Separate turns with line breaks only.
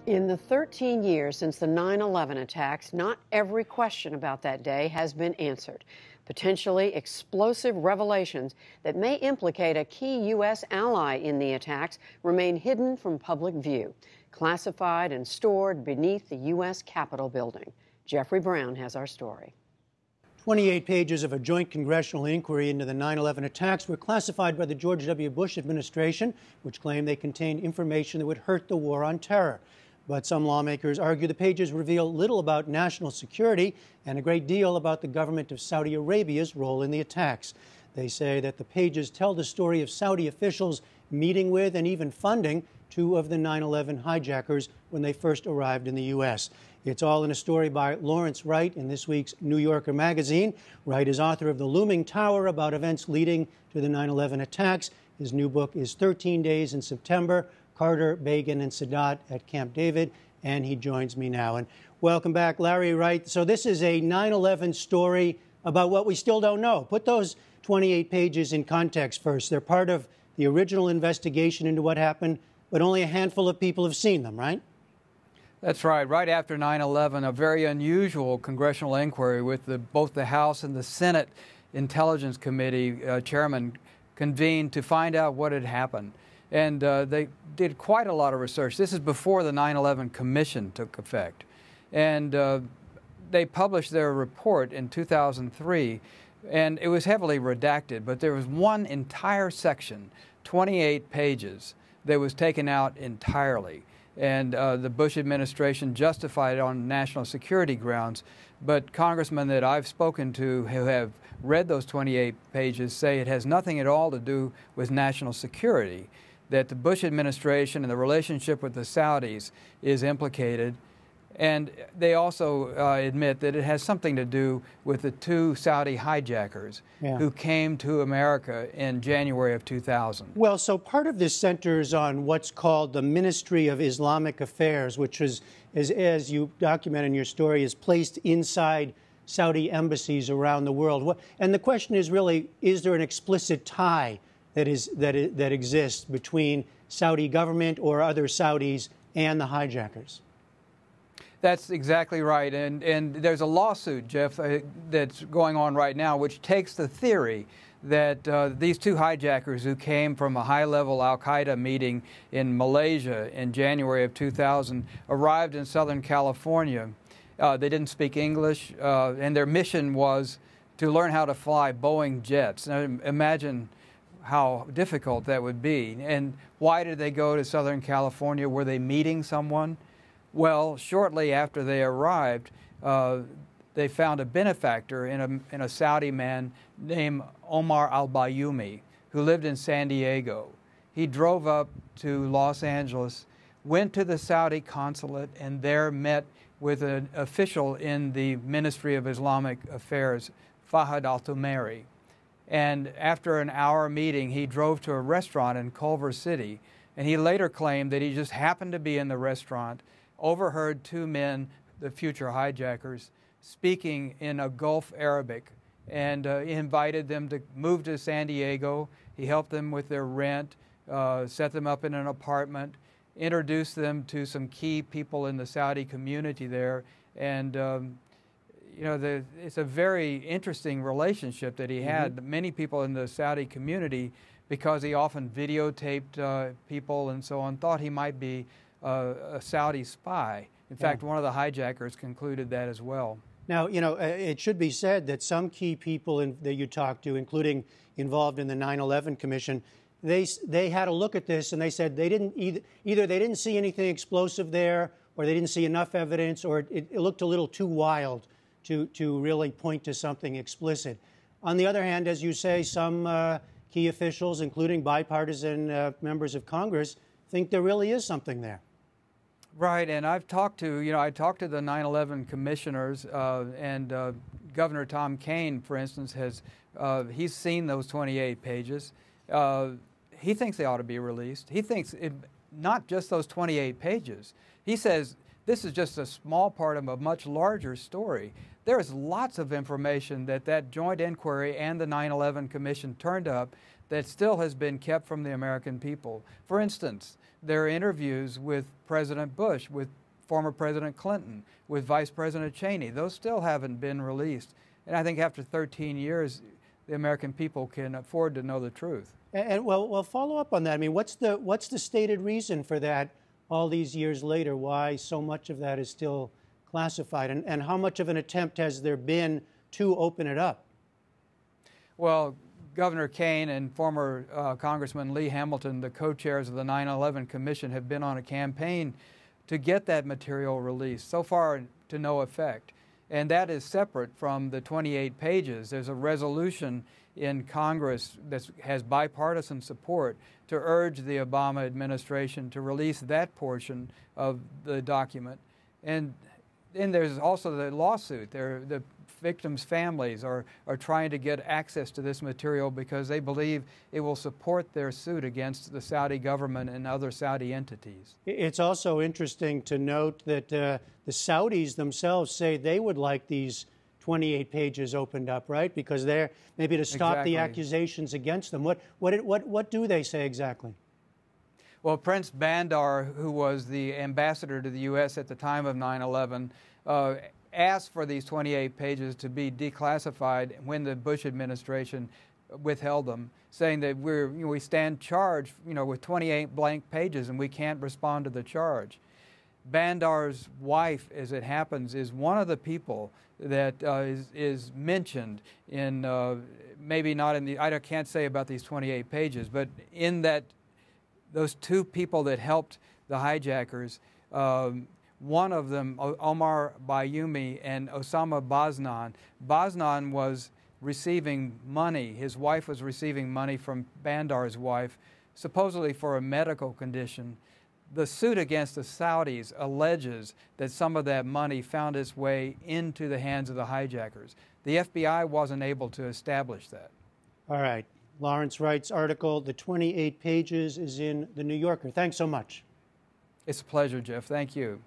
In the 13 years since the 9/11 attacks, not every question about that day has been answered. Potentially explosive revelations that may implicate a key U.S. ally in the attacks remain hidden from public view, classified and stored beneath the U.S. Capitol building. Jeffrey Brown has our story.
28 pages of a joint congressional inquiry into the 9/11 attacks were classified by the George W. Bush administration, which claimed they contained information that would hurt the war on terror. But some lawmakers argue the pages reveal little about national security and a great deal about the government of Saudi Arabia's role in the attacks. They say that the pages tell the story of Saudi officials meeting with and even funding two of the 9/11 hijackers when they first arrived in the U.S. It's all in a story by Lawrence Wright in this week's New Yorker magazine. Wright is author of The Looming Tower, about events leading to the 9/11 attacks. His new book is 13 Days in September, Carter, Begin, and Sadat at Camp David, and he joins me now. And welcome back, Larry Wright. So this is a 9/11 story about what we still don't know. Put those 28 pages in context first. They're part of the original investigation into what happened, but only a handful of people have seen them, right?
That's right. Right after 9/11, a very unusual congressional inquiry with both the House and the Senate Intelligence Committee chairman convened to find out what had happened. And they did quite a lot of research. This is before the 9/11 Commission took effect. And they published their report in 2003, and it was heavily redacted, but there was one entire section, 28 pages, that was taken out entirely. And the Bush administration justified it on national security grounds. But congressmen that I've spoken to who have read those 28 pages say it has nothing at all to do with national security, that the Bush administration and the relationship with the Saudis is implicated. And they also admit that it has something to do with the two Saudi hijackers who came to America in January of 2000.
Well, so part of this centers on what's called the Ministry of Islamic Affairs, which is, as you document in your story, is placed inside Saudi embassies around the world. And the question is really, is there an explicit tie that exists between Saudi government or other Saudis and the hijackers?
That's exactly right. And there's a lawsuit, Jeff, that's going on right now, which takes the theory that these two hijackers who came from a high-level al-Qaeda meeting in Malaysia in January of 2000 arrived in Southern California. They didn't speak English, and their mission was to learn how to fly Boeing jets. Now, imagine how difficult that would be. And why did they go to Southern California? Were they meeting someone? Well, shortly after they arrived, they found a benefactor in a Saudi man named Omar al-Bayoumi, who lived in San Diego. He drove up to Los Angeles, went to the Saudi consulate, and there met with an official in the Ministry of Islamic Affairs, Fahad al-Thumairi. And after an hour meeting, he drove to a restaurant in Culver City, and he later claimed that he just happened to be in the restaurant, overheard two men, the future hijackers, speaking in a Gulf Arabic, and he invited them to move to San Diego. He helped them with their rent, set them up in an apartment, introduced them to some key people in the Saudi community there, and you know, it's a very interesting relationship that he had. Many people in the Saudi community, because he often videotaped people and so on, thought he might be a Saudi spy. In fact, one of the hijackers concluded that as well.
Now, you know, it should be said that some key people that you talked to, including involved in the 9/11 Commission, they had a look at this and they said they didn't either they didn't see anything explosive there, or they didn't see enough evidence, or it looked a little too wild to really point to something explicit. On the other hand, as you say, some key officials, including bipartisan members of Congress, think there really is something there.
Right, and I talked to the 9/11 commissioners, and Governor Tom Kean, for instance, he's seen those 28 pages. He thinks they ought to be released. He thinks not just those 28 pages. He says this is just a small part of a much larger story. There is lots of information that joint inquiry and the 9/11 Commission turned up that still has been kept from the American people. For instance, there are interviews with President Bush, with former President Clinton, with Vice President Cheney. Those still haven't been released. And I think after 13 years, the American people can afford to know the truth.
And well, follow up on that. I mean, what's the stated reason for that all these years later? Why so much of that is still classified? And how much of an attempt has there been to open it up?
Well, Governor Kane and former Congressman Lee Hamilton, the co-chairs of the 9/11 Commission, have been on a campaign to get that material released, so far to no effect. And that is separate from the 28 pages. There's a resolution in Congress that has bipartisan support to urge the Obama administration to release that portion of the document. And then there's also the lawsuit. The victims' families are trying to get access to this material because they believe it will support their suit against the Saudi government and other Saudi entities. It's
also interesting to note that the Saudis themselves say they would like these 28 pages opened up, right? Because they're maybe to stop the accusations against them. What do they say exactly?
Well, Prince Bandar, who was the ambassador to the U.S. at the time of 9/11, asked for these 28 pages to be declassified when the Bush administration withheld them, saying that we stand charged, with 28 blank pages and we can't respond to the charge. Bandar's wife, as it happens, is one of the people that is mentioned in, maybe not in the, I can't say about these 28 pages, but in that, those two people that helped the hijackers, one of them, Omar Bayoumi and Osama Baznan. Baznan was receiving money. His wife was receiving money from Bandar's wife, supposedly for a medical condition. The suit against the Saudis alleges that some of that money found its way into the hands of the hijackers. The FBI wasn't able to establish that.
All right. Lawrence Wright's article, The 28 Pages, is in The New Yorker. Thanks so much.
It's a pleasure, Jeff. Thank you.